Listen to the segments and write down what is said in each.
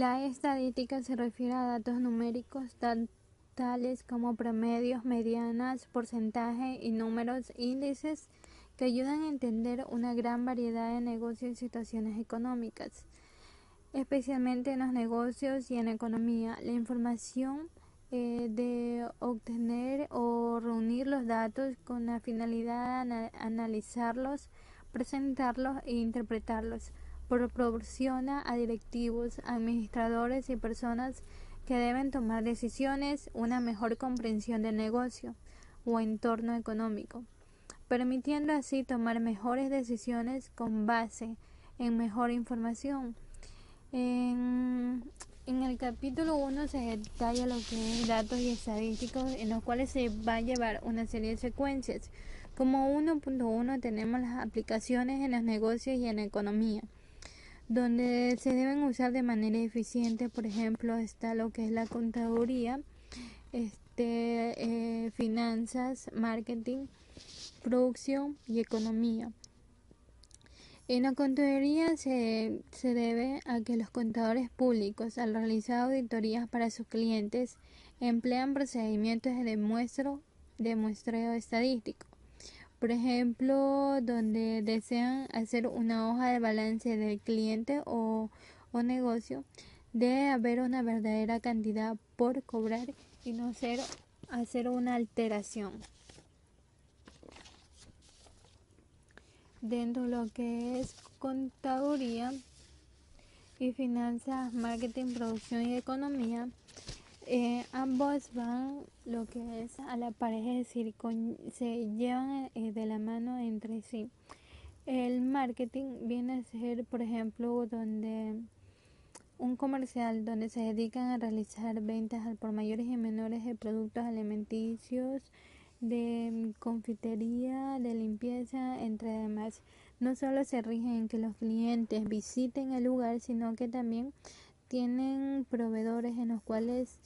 La estadística se refiere a datos numéricos tales como promedios, medianas, porcentaje y números índices que ayudan a entender una gran variedad de negocios y situaciones económicas, especialmente en los negocios y en la economía. La información de obtener o reunir los datos con la finalidad de analizarlos, presentarlos e interpretarlos. Proporciona a directivos, administradores y personas que deben tomar decisiones una mejor comprensión del negocio o entorno económico, permitiendo así tomar mejores decisiones con base en mejor información. En el capítulo 1 se detalla lo que es datos y estadísticos, en los cuales se va a llevar una serie de secuencias. Como 1.1 tenemos las aplicaciones en los negocios y en la economía, donde se deben usar de manera eficiente. Por ejemplo, está lo que es la contaduría, finanzas, marketing, producción y economía. En la contaduría se debe a que los contadores públicos, al realizar auditorías para sus clientes, emplean procedimientos de muestreo estadístico. Por ejemplo, donde desean hacer una hoja de balance del cliente o negocio, debe haber una verdadera cantidad por cobrar y no hacer una alteración. Dentro de lo que es contaduría y finanzas, marketing, producción y economía, ambos van lo que es a la par, es decir, se llevan de la mano entre sí. El marketing viene a ser, por ejemplo, donde un comercial donde se dedican a realizar ventas al por mayores y menores de productos alimenticios, de confitería, de limpieza, entre demás. No solo se rigen en que los clientes visiten el lugar, sino que también tienen proveedores en los cuales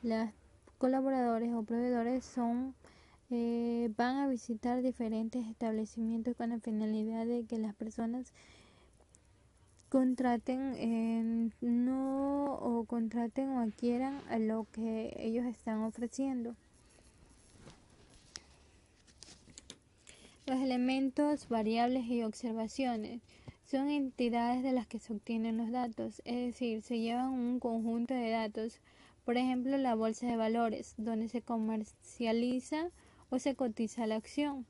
los colaboradores o proveedores van a visitar diferentes establecimientos con la finalidad de que las personas contraten o adquieran a lo que ellos están ofreciendo. Los elementos, variables y observaciones son entidades de las que se obtienen los datos, es decir, se llevan un conjunto de datos. Por ejemplo, la bolsa de valores, donde se comercializa o se cotiza la acción.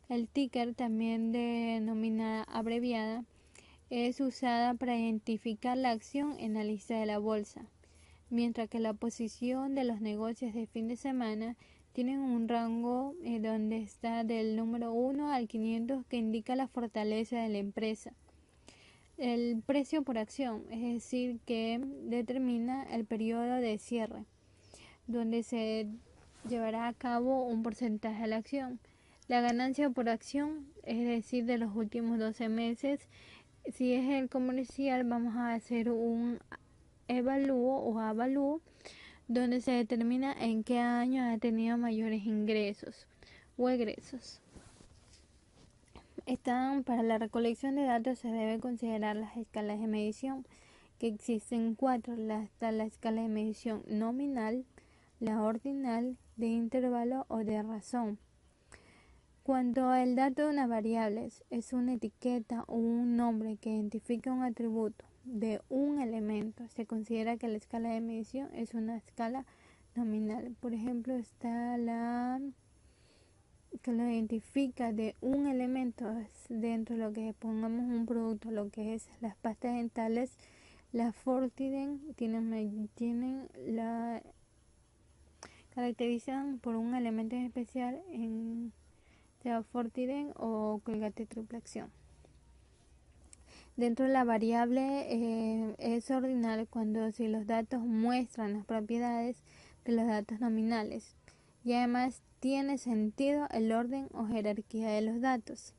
El ticker, también denominada abreviada, es usada para identificar la acción en la lista de la bolsa, mientras que la posición de los negocios de fin de semana tienen un rango donde está del número 1 al 500, que indica la fortaleza de la empresa. El precio por acción, es decir, que determina el periodo de cierre, donde se llevará a cabo un porcentaje de la acción. La ganancia por acción, es decir, de los últimos 12 meses. Si es el comercial, vamos a hacer un avalúo, donde se determina en qué año ha tenido mayores ingresos o egresos. Para la recolección de datos se debe considerar las escalas de medición, que existen 4. Está la escala de medición nominal, la ordinal, de intervalo o de razón. Cuando el dato de una variable es una etiqueta o un nombre que identifica un atributo de un elemento, se considera que la escala de medición es una escala nominal. Por ejemplo, está la que lo identifica de un elemento dentro de lo que pongamos un producto, lo que es las pastas dentales. La Fortiden tienen la caracterizan por un elemento en especial, sea Fortiden o Colgate triple acción. Dentro de la variable es ordinal cuando si los datos muestran las propiedades de los datos nominales, y además tiene sentido el orden o jerarquía de los datos.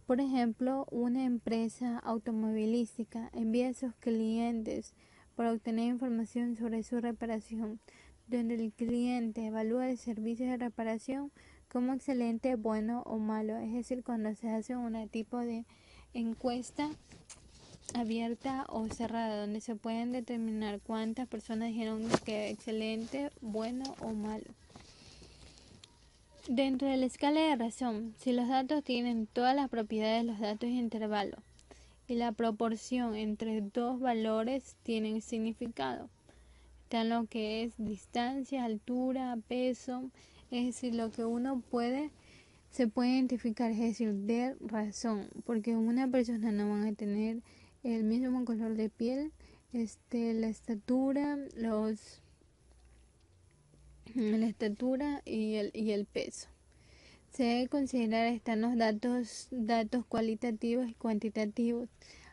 Por ejemplo, una empresa automovilística envía a sus clientes para obtener información sobre su reparación, donde el cliente evalúa el servicio de reparación como excelente, bueno o malo. Es decir, cuando se hace un tipo de encuesta abierta o cerrada, donde se pueden determinar cuántas personas dijeron que excelente, bueno o malo. Dentro de la escala de razón, si los datos tienen todas las propiedades de los datos de intervalo y la proporción entre dos valores tienen significado, está lo que es distancia, altura, peso, es decir, lo que uno se puede identificar, es decir, de razón, porque una persona no van a tener el mismo color de piel, la estatura, y el peso. Se debe considerar están los datos cualitativos y cuantitativos.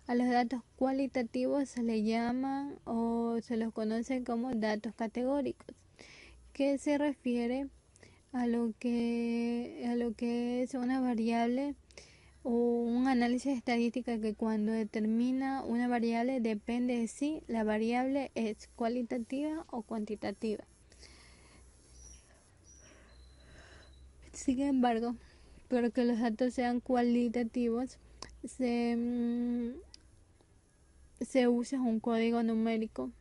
A los datos cualitativos se les llama o se los conoce como datos categóricos, que se refiere a lo que es una variable o un análisis estadística que cuando determina una variable depende de si la variable es cualitativa o cuantitativa. Sin embargo, para que los datos sean cualitativos, se usa un código numérico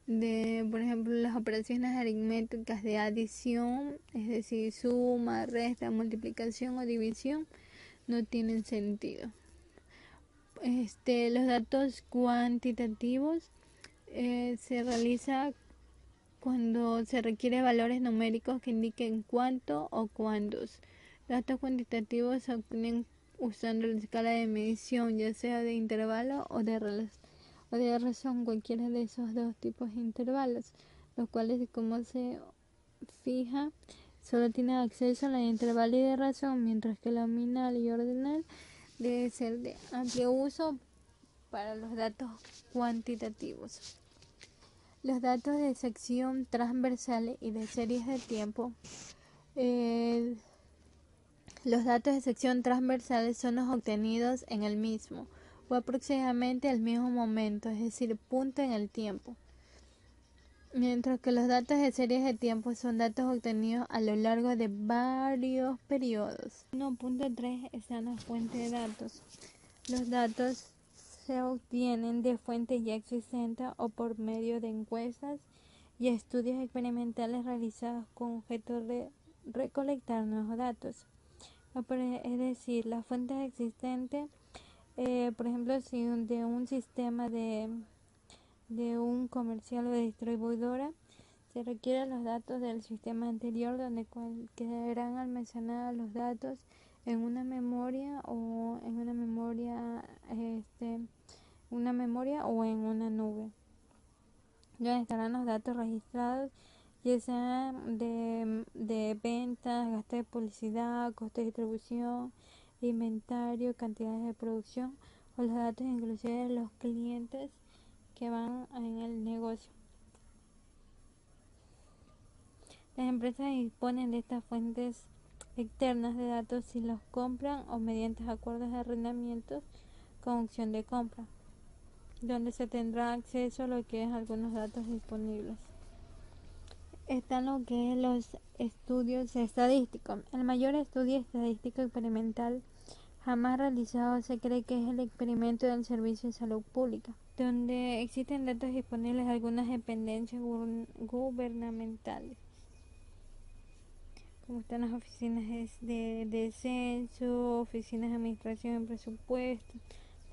por ejemplo, las operaciones aritméticas de adición, es decir, suma, resta, multiplicación o división, no tienen sentido. Los datos cuantitativos se realiza cuando se requiere valores numéricos que indiquen cuánto o cuántos. Los datos cuantitativos se obtienen usando la escala de medición, ya sea de intervalo o de razón, cualquiera de esos dos tipos de intervalos, los cuales, como se fija, solo tienen acceso a la de intervalo y de razón, mientras que la nominal y ordinal debe ser de amplio uso para los datos cuantitativos. Los datos de sección transversal y de series de tiempo. Los datos de sección transversal son los obtenidos en el mismo o aproximadamente al mismo momento, es decir, punto en el tiempo. Mientras que los datos de series de tiempo son datos obtenidos a lo largo de varios periodos. 1.3 está en la fuente de datos. Los datos se obtienen de fuentes ya existentes o por medio de encuestas y estudios experimentales realizados con objeto de recolectar nuevos datos. Es decir, las fuentes existentes, por ejemplo, si de un sistema de un comercial o de distribuidora, se requieren los datos del sistema anterior, donde quedarán almacenados los datos en una memoria o en una nube, donde estarán los datos registrados, ya sean de ventas, gasto de publicidad, costo de distribución, inventario, cantidades de producción o los datos inclusive de los clientes que van en el negocio. Las empresas disponen de estas fuentes externas de datos si los compran o mediante acuerdos de arrendamiento con opción de compra, donde se tendrá acceso a lo que es algunos datos disponibles. Están lo que es los estudios estadísticos. El mayor estudio estadístico experimental jamás realizado se cree que es el experimento del Servicio de Salud Pública, donde existen datos disponibles de algunas dependencias gubernamentales, como están las oficinas de censo, oficinas de administración y presupuesto,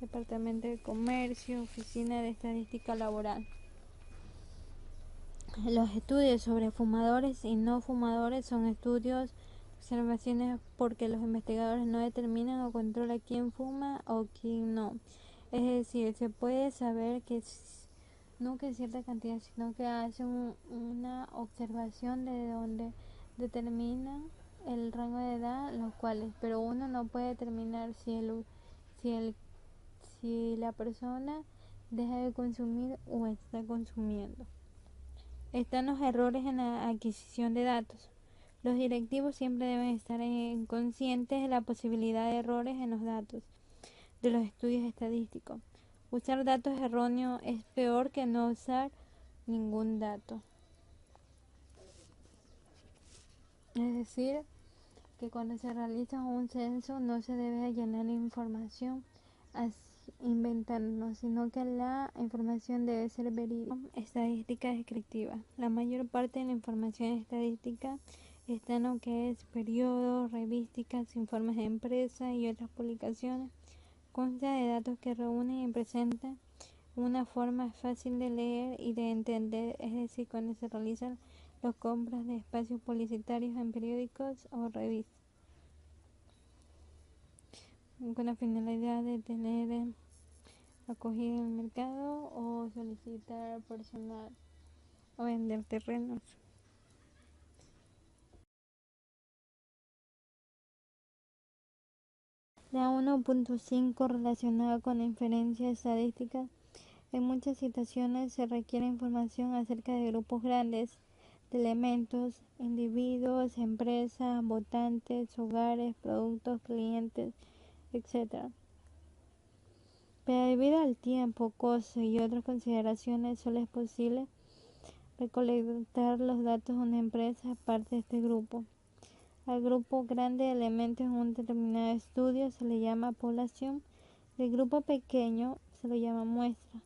departamento de comercio, oficina de estadística laboral. Los estudios sobre fumadores y no fumadores son estudios, observaciones porque los investigadores no determinan o controlan quién fuma o quién no. Es decir, se puede saber que no que cierta cantidad, sino que hacen una observación de donde determinan el rango de edad, los cuales, pero uno no puede determinar si la persona deja de consumir o está consumiendo. Están los errores en la adquisición de datos. Los directivos siempre deben estar conscientes de la posibilidad de errores en los datos de los estudios estadísticos. Usar datos erróneos es peor que no usar ningún dato. Es decir, que cuando se realiza un censo no se debe llenar información inventarnos, sino que la información debe ser verídica. Estadística descriptiva. La mayor parte de la información estadística está en lo que es periodos, revísticas, informes de empresa y otras publicaciones. Consta de datos que reúnen y presentan una forma fácil de leer y de entender, es decir, cuando se realizan las compras de espacios publicitarios en periódicos o revistas, con la finalidad de tener acogida en el mercado o solicitar personal o vender terrenos. La 1.5 relacionada con la inferencia estadística. En muchas situaciones se requiere información acerca de grupos grandes de elementos, individuos, empresas, votantes, hogares, productos, clientes, etc. Pero debido al tiempo, costo y otras consideraciones, solo es posible recolectar los datos de una empresa parte de este grupo. Al grupo grande de elementos en un determinado estudio se le llama población, y el grupo pequeño se lo llama muestra.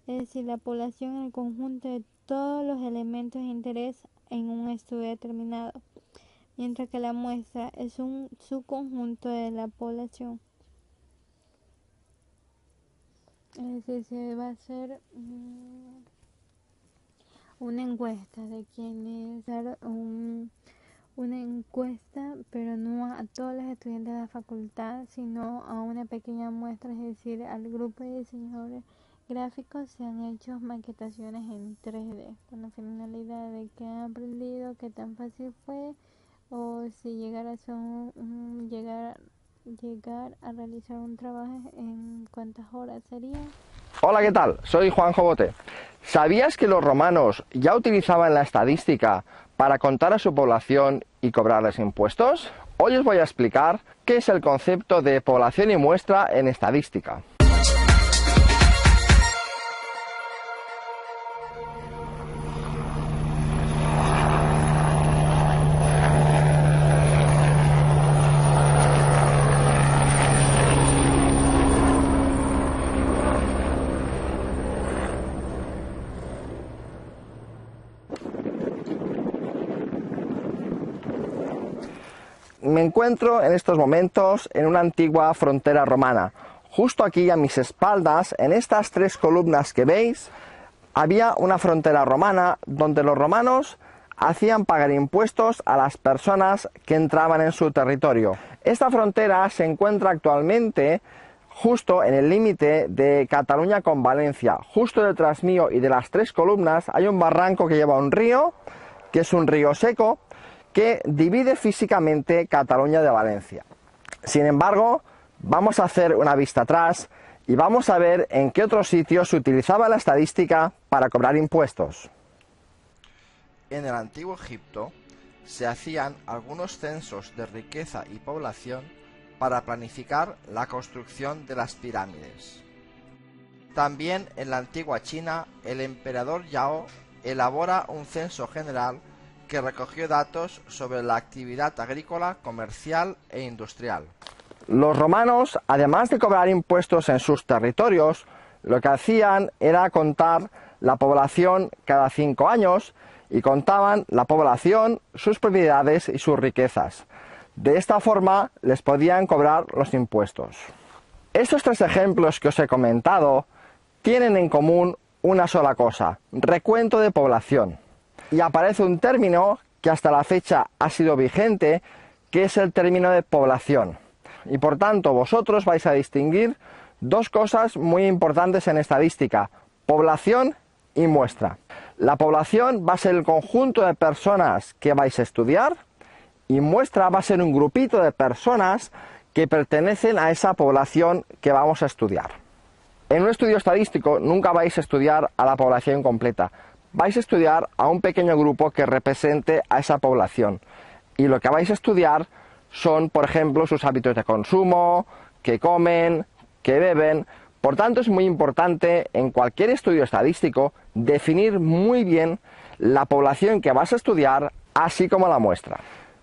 Es decir, la población es el conjunto de todos los elementos de interés en un estudio determinado, mientras que la muestra es un subconjunto de la población. Es decir, se va a hacer una encuesta de quienes dar una encuesta, pero no a todos los estudiantes de la facultad, sino a una pequeña muestra, es decir, al grupo de diseñadores gráficos. Se han hecho maquetaciones en 3D con la finalidad de que han aprendido qué tan fácil fue o si llegar a realizar un trabajo en cuántas horas sería. Hola, ¿qué tal? Soy Juanjo Bote. ¿Sabías que los romanos ya utilizaban la estadística para contar a su población y cobrarles impuestos? Hoy os voy a explicar qué es el concepto de población y muestra en estadística. Me encuentro en estos momentos en una antigua frontera romana. Justo aquí a mis espaldas, en estas 3 columnas que veis, había una frontera romana donde los romanos hacían pagar impuestos a las personas que entraban en su territorio. Esta frontera se encuentra actualmente justo en el límite de Cataluña con Valencia. Justo detrás mío y de las 3 columnas hay un barranco que lleva un río, que es un río seco, que divide físicamente Cataluña de Valencia. Sin embargo, vamos a hacer una vista atrás y vamos a ver en qué otros sitios se utilizaba la estadística para cobrar impuestos. En el antiguo Egipto se hacían algunos censos de riqueza y población para planificar la construcción de las pirámides. También en la antigua China, el emperador Yao elabora un censo general que recogió datos sobre la actividad agrícola, comercial e industrial. Los romanos, además de cobrar impuestos en sus territorios, lo que hacían era contar la población cada 5 años y contaban la población, sus propiedades y sus riquezas. De esta forma les podían cobrar los impuestos. Estos 3 ejemplos que os he comentado tienen en común una sola cosa: recuento de población. Y aparece un término que hasta la fecha ha sido vigente, que es el término de población. Y por tanto vosotros vais a distinguir 2 cosas muy importantes en estadística: población y muestra. La población va a ser el conjunto de personas que vais a estudiar y muestra va a ser un grupito de personas que pertenecen a esa población que vamos a estudiar. En un estudio estadístico nunca vais a estudiar a la población completa. Vais a estudiar a un pequeño grupo que represente a esa población. Y lo que vais a estudiar son, por ejemplo, sus hábitos de consumo, qué comen, qué beben. Por tanto, es muy importante en cualquier estudio estadístico definir muy bien la población que vas a estudiar, así como la muestra.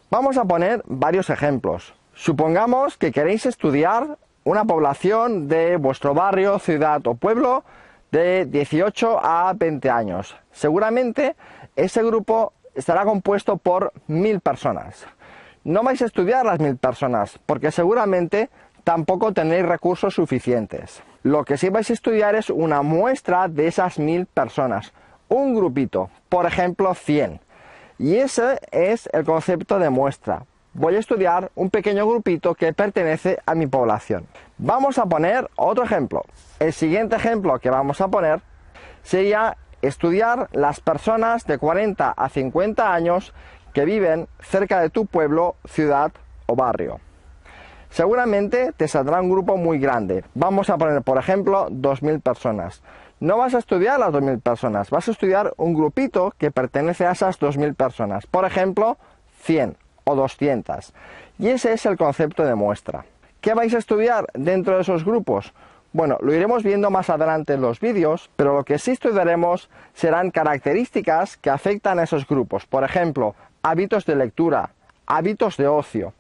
Vamos a poner varios ejemplos. Supongamos que queréis estudiar una población de vuestro barrio, ciudad o pueblo de 18 a 20 años. Seguramente ese grupo estará compuesto por 1000 personas. No vais a estudiar las 1000 personas porque seguramente tampoco tenéis recursos suficientes. Lo que sí vais a estudiar es una muestra de esas 1000 personas, un grupito, por ejemplo 100. Y ese es el concepto de muestra. Voy a estudiar un pequeño grupito que pertenece a mi población. Vamos a poner otro ejemplo. El siguiente ejemplo que vamos a poner sería estudiar las personas de 40 a 50 años que viven cerca de tu pueblo, ciudad o barrio. Seguramente te saldrá un grupo muy grande. Vamos a poner, por ejemplo, 2000 personas. No vas a estudiar las 2000 personas, vas a estudiar un grupito que pertenece a esas 2000 personas. Por ejemplo, 100 o 200. Y ese es el concepto de muestra. ¿Qué vais a estudiar dentro de esos grupos? Bueno, lo iremos viendo más adelante en los vídeos, pero lo que sí estudiaremos serán características que afectan a esos grupos. Por ejemplo, hábitos de lectura, hábitos de ocio.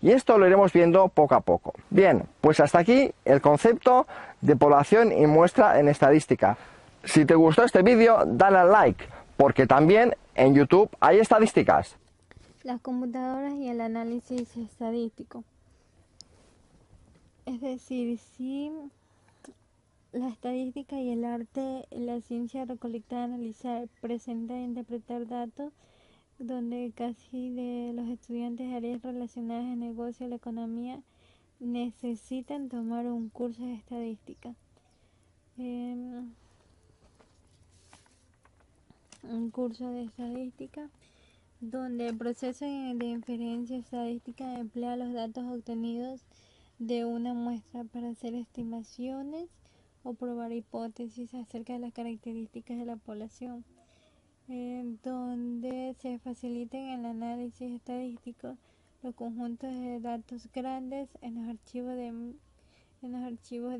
Y esto lo iremos viendo poco a poco. Bien, pues hasta aquí el concepto de población y muestra en estadística. Si te gustó este vídeo, dale al like, porque también en YouTube hay estadísticas. Las computadoras y el análisis estadístico. Es decir, si la estadística y el arte, la ciencia de recolectar, analizar, presentar e interpretar datos, donde casi de los estudiantes de áreas relacionadas al negocio o la economía necesitan tomar un curso de estadística. Un curso de estadística donde el proceso de inferencia estadística emplea los datos obtenidos de una muestra para hacer estimaciones o probar hipótesis acerca de las características de la población, donde se faciliten el análisis estadístico los conjuntos de datos grandes en los archivos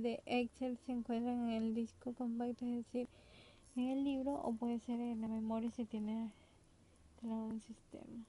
de Excel se encuentran en el disco compacto, es decir, en el libro, o puede ser en la memoria si tiene un sistema.